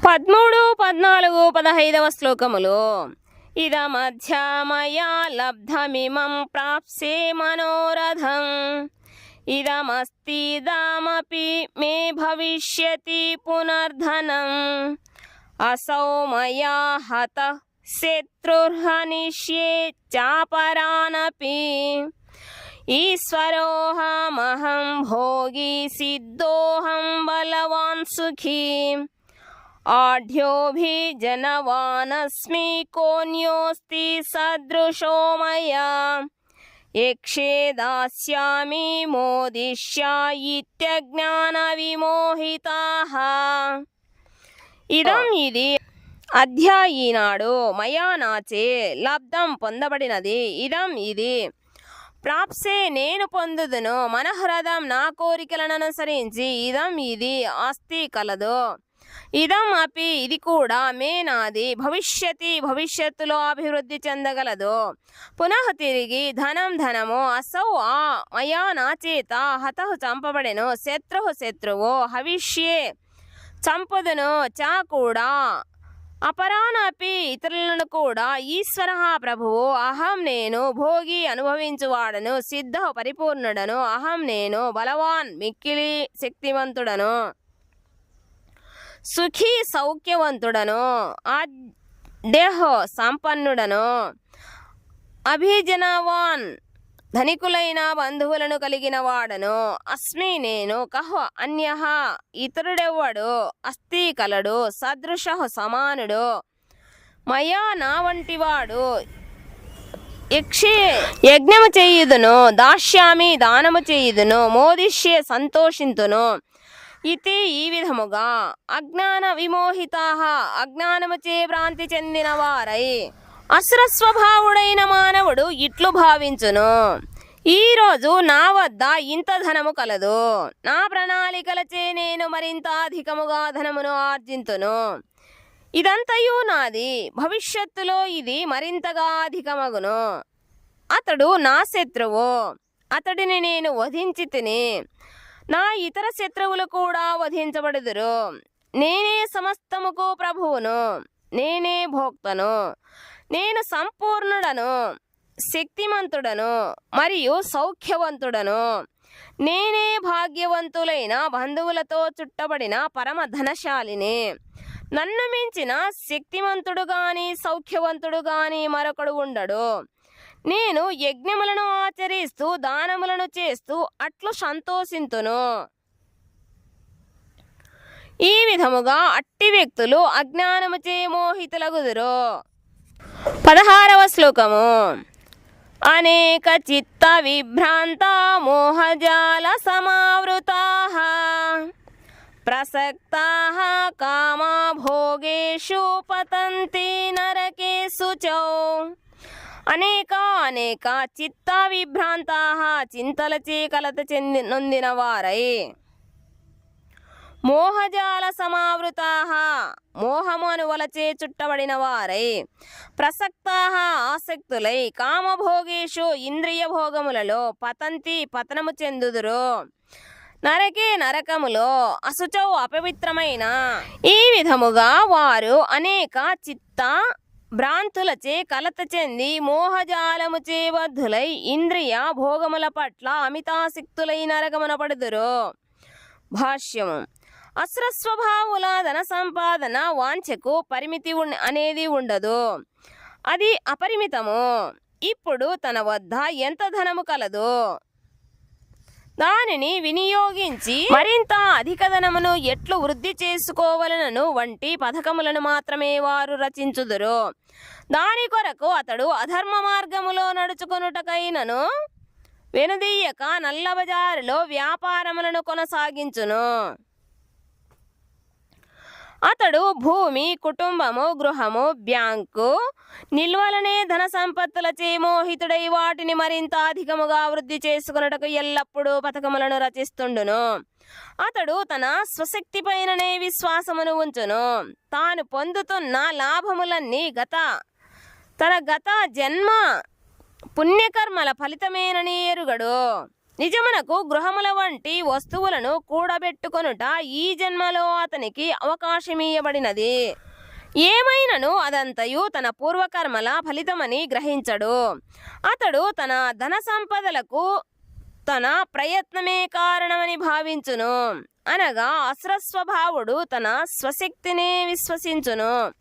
13, 14, 15వ శ్లోకములు. ఇదమధ్యామయా లబ్ధమిమం ప్రాప్సే మనోరథం ఇదమస్తిదమపి మే భవిష్యతి పునర్ధనం అసౌ మయా హతః శత్రుర్హనిష్యే చాపరానపి ఈశ్వరోహమహం భోగి సిద్ధోహం బలవాన్ సుఖీ ఆఢ్యోభిజనవానస్మి కోన్యోస్తి సదృశో మయా యక్షే దాస్యామి మోదిష్యా ఇత్యజ్ఞాన విమోహితాః. ఇదం ఇది అధ్యాయీనాడు మయా నాచే లబ్ధం పొందబడినది. ఇదం ఇది ప్రాప్సే నేను పొందుదును మనఃరథం నా కోరికలను అనుసరించి. ఇదం ఇది ఆస్తి కలదు. ఇదం అపి ఇది కూడా మే నాది భవిష్యతి భవిష్యత్తులో అభివృద్ధి చెందగలదు. పునః తిరిగి ధనం ధనము అసౌ ఆ మయా నా చేత హతః చంపబడెను శత్రువు శత్రువు హవిష్యే చంపదును చా కూడా అపరానపి ఇతరులను కూడా ఈశ్వర ప్రభువు అహం నేను భోగి అనుభవించువాడను సిద్ధ పరిపూర్ణుడను అహం నేను బలవాన్ మిక్కిలి శక్తివంతుడను సుఖీ సౌఖ్యవంతుడను ఆఢ్యః సంపన్నుడను అభిజనవాన్ ధనికులైన బంధువులను కలిగిన వాడను అస్మి నేను కహ అన్యః ఇతరుడెవ్వడు అస్తి కలడు సదృశః సమానుడు మయా నా వంటివాడు యక్షే యజ్ఞము చేయుదును దాస్యామి దానము చేయుదును మోదిష్యే సంతోషింతును ఇతి ఈ విధముగా అజ్ఞాన విమోహితాః అజ్ఞానముచే భ్రాంతి చెందిన వారై అసురస్వభావుడైన మానవుడు ఇట్లు భావించును. ఈరోజు నా వద్ద ఇంత ధనము కలదు, నా ప్రణాళికలచే నేను మరింత అధికముగా ధనమును ఆర్జింతును, ఇదంతయు నాది, భవిష్యత్తులో ఇది మరింతగా అధికమగును. అతడు నా శత్రువు, అతడిని నేను వధించి తిని నా ఇతర శత్రువులు కూడా వధించబడుదురు. నేనే సమస్తముకు ప్రభువును, నేనే భోక్తను, నేను సంపూర్ణుడను శక్తిమంతుడను మరియు సౌఖ్యవంతుడను. నేనే భాగ్యవంతులైన బంధువులతో చుట్టబడిన పరమ ధనశాలిని. నన్ను మించిన శక్తిమంతుడు గాని సౌఖ్యవంతుడు గాని మరొకడు ఉండడు. నేను యజ్ఞములను ఆచరిస్తూ దానములను చేస్తూ అట్లు సంతోషింతును. ఈ విధముగా అట్టి వ్యక్తులు అజ్ఞానముచే మోహితులగుదురు. 16వ శ్లోకము. అనేక చిత్త విభ్రాంత మోహజాల సమావృతాః ప్రసక్తాః కామా భోగేషు పతంతి నరకేషు చౌ. అనేక చిత్త విభ్రాంతాః చింతలచే కలత నొందిన వారై మోహజాల సమావృతాః మోహము అనువలచే చుట్టబడిన వారై ప్రసక్తాః ఆసక్తులై కామభోగేషు ఇంద్రియ భోగములలో పతంతి పతనము చెందుదురు. నరకే నరకములో అశుచౌ అపవిత్రమైన. ఈ విధముగా వారు అనేక చిత్త భ్రాంతులచే కలత చెంది మోహజాలముచే బద్ధులై ఇంద్రియ భోగముల పట్ల అమితాసక్తులై నరకమున పడుదురు. భాష్యము. అసురస్వభావుల ధన సంపాదన వాంఛకు పరిమితి అనేది ఉండదు, అది అపరిమితము. ఇప్పుడు తన వద్ద ఎంత ధనము కలదు, దానిని వినియోగించి మరింత అధిక ధనమును ఎట్లు వృద్ధి చేసుకోవలనను వంటి పథకములను మాత్రమే వారు రచించుదురు. దాని కొరకు అతడు అధర్మ మార్గములో నడుచుకొనుటకైనను వెనుదీయక నల్లబజారులో వ్యాపారములను కొనసాగించును. అతడు భూమి కుటుంబము గృహము బ్యాంకు నిల్వలనే ధన సంపత్తులచే మోహితుడై వాటిని మరింత అధికముగా వృద్ధి చేసుకున్నటకు ఎల్లప్పుడూ పథకములను రచిస్తుండును. అతడు తన స్వశక్తి పైననే విశ్వాసమును ఉంచును. తాను పొందుతున్న లాభములన్నీ తన గత జన్మ పుణ్యకర్మల ఫలితమేనని ఎరుగడు. నిజమునకు గృహముల వంటి వస్తువులను కూడబెట్టుకొనుట ఈ జన్మలో అతనికి అవకాశమీయబడినది. ఏమైనను అదంతయు తన పూర్వకర్మల ఫలితమని గ్రహించడు. అతడు తన ధన సంపదలకు తన ప్రయత్నమే కారణమని భావించును. అనగా అసురస్వభావుడు తన స్వశక్తినే విశ్వసించును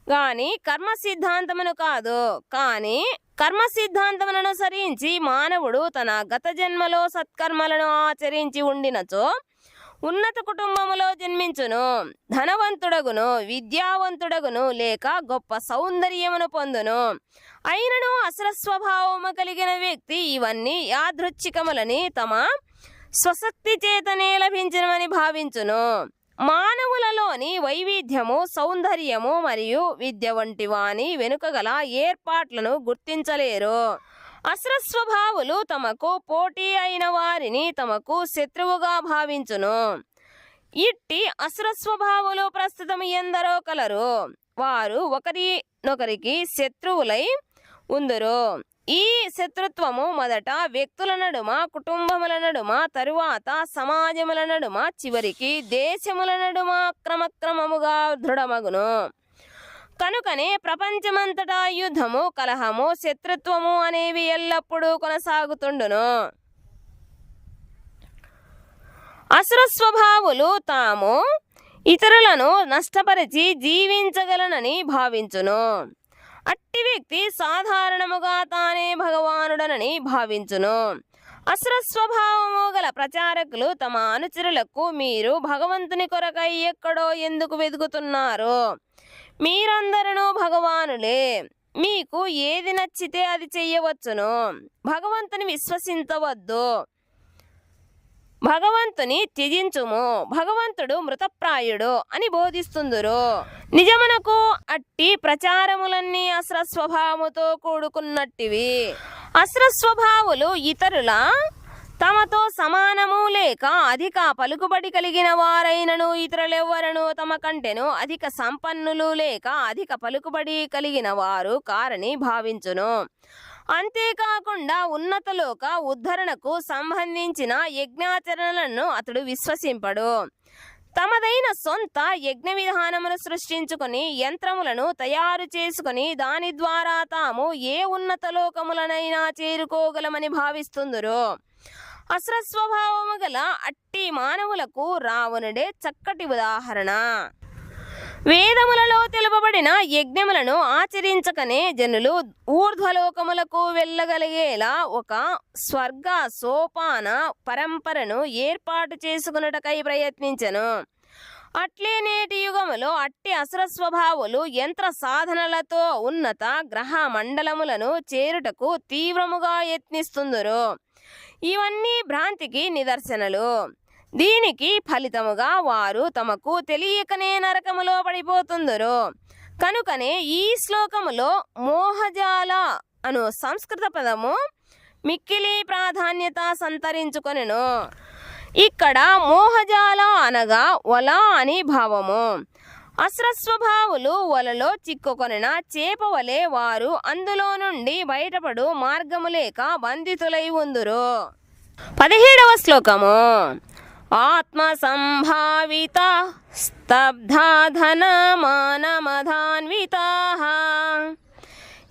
గాని కర్మ సిద్ధాంతమును కాదు. కానీ కర్మ సిద్ధాంతమును అనుసరించి మానవుడు తన గత జన్మలో సత్కర్మలను ఆచరించి ఉండినచో ఉన్నత కుటుంబములో జన్మించును, ధనవంతుడగును, విద్యావంతుడగును, లేక గొప్ప సౌందర్యమును పొందును. అయినను అసురస్వభావము కలిగిన వ్యక్తి ఇవన్నీ యాదృచ్ఛికములని తమ స్వశక్తి చేతనే లభించమని భావించును. మానవులలోని వైవిధ్యము, సౌందర్యము మరియు విద్య వంటి వాని వెనుక గల ఏర్పాట్లను గుర్తించలేరు. అసురస్వభావులు తమకు పోటీ అయిన వారిని తమకు శత్రువుగా భావించును. ఇట్టి అసురస్వభావులు ప్రస్తుతం ఎందరో కలరు. వారు ఒకరినొకరికి శత్రువులై ఉందురు. ఈ శత్రుత్వము మొదట వ్యక్తుల నడుమ, కుటుంబముల నడుమ, తరువాత సమాజముల నడుమ, చివరికి దేశముల నడుమ క్రమక్రమముగా దృఢమగును. కనుకనే ప్రపంచమంతటా యుద్ధము, కలహము, శత్రుత్వము అనేవి ఎల్లప్పుడూ కొనసాగుతుండును. అసురస్వభావులు తాము ఇతరులను నష్టపరిచి జీవించగలనని భావించును. అట్టి వ్యక్తి సాధారణముగా తానే భగవానుడనని భావించును. అసురస్వభావము గల ప్రచారకులు తమ అనుచరులకు మీరు భగవంతుని కొరకై ఎక్కడో ఎందుకు వెతుకుతున్నారు? మీరందరూ భగవానులే. మీకు ఏది నచ్చితే అది చెయ్యవచ్చును. భగవంతుని విశ్వసించవద్దు. భగవంతుని త్యజించుము. భగవంతుడు మృతప్రాయుడు అని బోధిస్తుందురు. నిజమునకు అట్టి ప్రచారములన్నీ అసురస్వభావముతో కూడుకున్నట్టివి. అసురస్వభావులు ఇతరుల తమతో సమానము లేక అధిక పలుకుబడి కలిగిన వారైనను ఇతరులెవ్వరను తమ కంటెను అధిక సంపన్నులు లేక అధిక పలుకుబడి కలిగిన వారు కారని భావించును. అంతేకాకుండా ఉన్నతలోక ఉద్ధరణకు సంబంధించిన యజ్ఞాచరణలను అతడు విశ్వసింపడు. తమదైన సొంత యజ్ఞ విధానమును సృష్టించుకొని యంత్రములను తయారు చేసుకొని దాని ద్వారా తాము ఏ ఉన్నత లోకములనైనా చేరుకోగలమని భావిస్తుందురు. అసురస్వభావము గల అట్టి మానవులకు రావణుడే చక్కటి ఉదాహరణ. వేదములలో తెలుపబడిన యజ్ఞములను ఆచరించకనే జనులు ఊర్ధ్వలోకములకు వెళ్ళగలిగేలా ఒక స్వర్గ సోపాన పరంపరను ఏర్పాటు చేసుకున్నటకై ప్రయత్నించెను. అట్లే నేటి యుగములో అట్టి అసురస్వభావులు యంత్ర సాధనలతో ఉన్నత గ్రహ మండలములను చేరుటకు తీవ్రముగా యత్నిస్తుందురు. ఇవన్నీ భ్రాంతికి నిదర్శనలు. దీనికి ఫలితముగా వారు తమకు తెలియకనే నరకములో పడిపోతుందురు. కనుకనే ఈ శ్లోకములో మోహజాల అను సంస్కృత పదము మిక్కిలి ప్రాధాన్యత సంతరించుకొనెను. ఇక్కడ మోహజాల అనగా వల అని భావము. అసురస్వభావులు వలలో చిక్కుకొనిన చేప వలె వారు అందులో నుండి బయటపడు మార్గము లేక బంధితులై ఉందురు. 17వ శ్లోకము. ఆత్మ సంభావిత స్తబ్ధా ధన మానమధాన్వితాః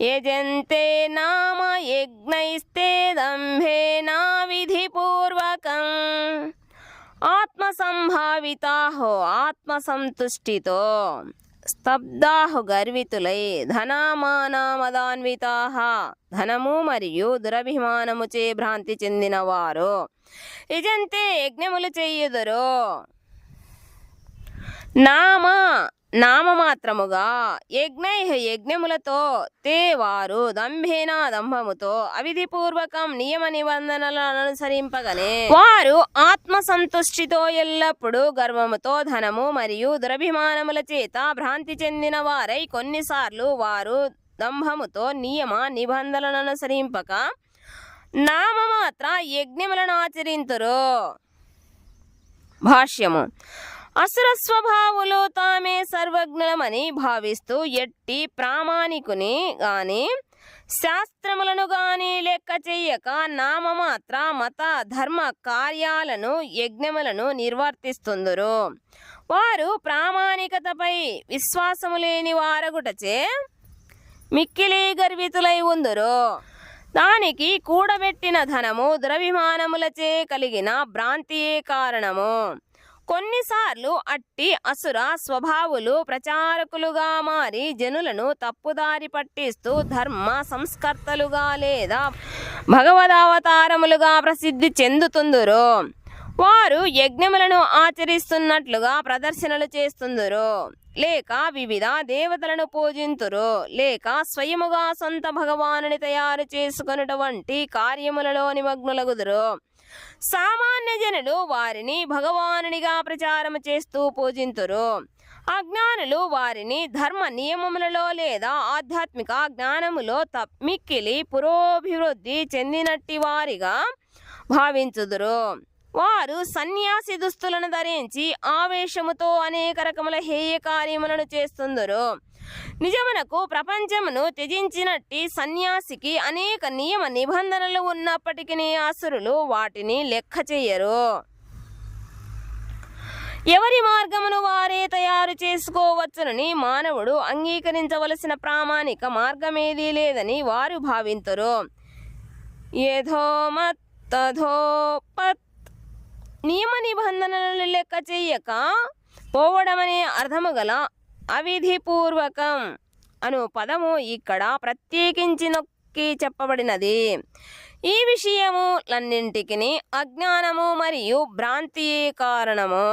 యజంతే నామ యజ్ఞైస్తే దంభేన విధిపూర్వకం. ఆత్మ సంభావితాహో ఆత్మ సంతుష్టితో, స్తబ్దాహు గర్వితులై, ధనమానమదాన్వితాః ధనము మరియు దురభిమానముచే భ్రాంతి చెందినవారు యజంతే యజ్ఞములు చెయ్యుదురు. నామమాత్రముగా యజ్ఞై యజ్ఞములతో తే వారు దంభేన దంభముతో అవిధిపూర్వకం నియమ నిబంధనలను అనుసరింపగనే వారు ఆత్మ సంతుష్టితో ఎల్లప్పుడూ గర్వముతో ధనము మరియు దురభిమానముల చేత భ్రాంతి చెందిన వారై కొన్నిసార్లు వారు దంభముతో నియమ నిబంధనలను అనుసరింపక నామమాత్ర యజ్ఞములను ఆచరింతురు. భాష్యము. అసురస్వభావులు తామే సర్వజ్ఞులమని భావిస్తూ ఎట్టి ప్రామాణికుని గాని శాస్త్రములను గాని లెక్క చెయ్యక నామమాత్ర మత ధర్మ కార్యాలను యజ్ఞములను నిర్వర్తిస్తుందురు. వారు ప్రామాణికతపై విశ్వాసము లేని వారగుటచే మిక్కిలి గర్వితులై ఉందురు. దానికి కూడబెట్టిన ధనము దురభిమానములచే కలిగిన భ్రాంతియే కారణము. కొన్నిసార్లు అట్టి అసుర స్వభావులు ప్రచారకులుగా మారి జనులను తప్పుదారి పట్టిస్తూ ధర్మ సంస్కర్తలుగా లేదా భగవదావతారములుగా ప్రసిద్ధి చెందుతుందురు. వారు యజ్ఞములను ఆచరిస్తున్నట్లుగా ప్రదర్శనలు చేస్తుందురు, లేక వివిధ దేవతలను పూజింతురు, లేక స్వయముగా సొంత భగవానుని తయారు చేసుకొనుటువంటి కార్యములలో నిమగ్నులగుదురు. సామాన్య జనులు వారిని భగవానునిగా ప్రచారము చేస్తూ పూజింతురు. అజ్ఞానులు వారిని ధర్మ నియమములలో లేదా ఆధ్యాత్మిక జ్ఞానములో మిక్కిలి పురోభివృద్ధి చెందినట్టి వారిగా భావించుదురు. వారు సన్యాసి దుస్తులను ధరించి ఆవేశముతో అనేక రకముల హేయ కార్యములను చేస్తుందరు. నిజమునకు ప్రపంచమును త్యజించినట్టి సన్యాసికి అనేక నియమ నిబంధనలు ఉన్నప్పటికీ అసురులు వాటిని లెక్క చెయ్యరు. ఎవరి మార్గమును వారే తయారు చేసుకోవచ్చునని మానవుడు అంగీకరించవలసిన ప్రామాణిక మార్గమేదీ లేదని వారు భావింతురు. యథోమత్ తథోపత్. నియమ నిబంధనలను లెక్క చెయ్యక పోవడమనే అర్థము గల అవిధిపూర్వకం అను పదము ఇక్కడ ప్రత్యేకించి నొక్కి చెప్పబడినది. ఈ విషయములన్నింటికి అజ్ఞానము మరియు భ్రాంతియే కారణము.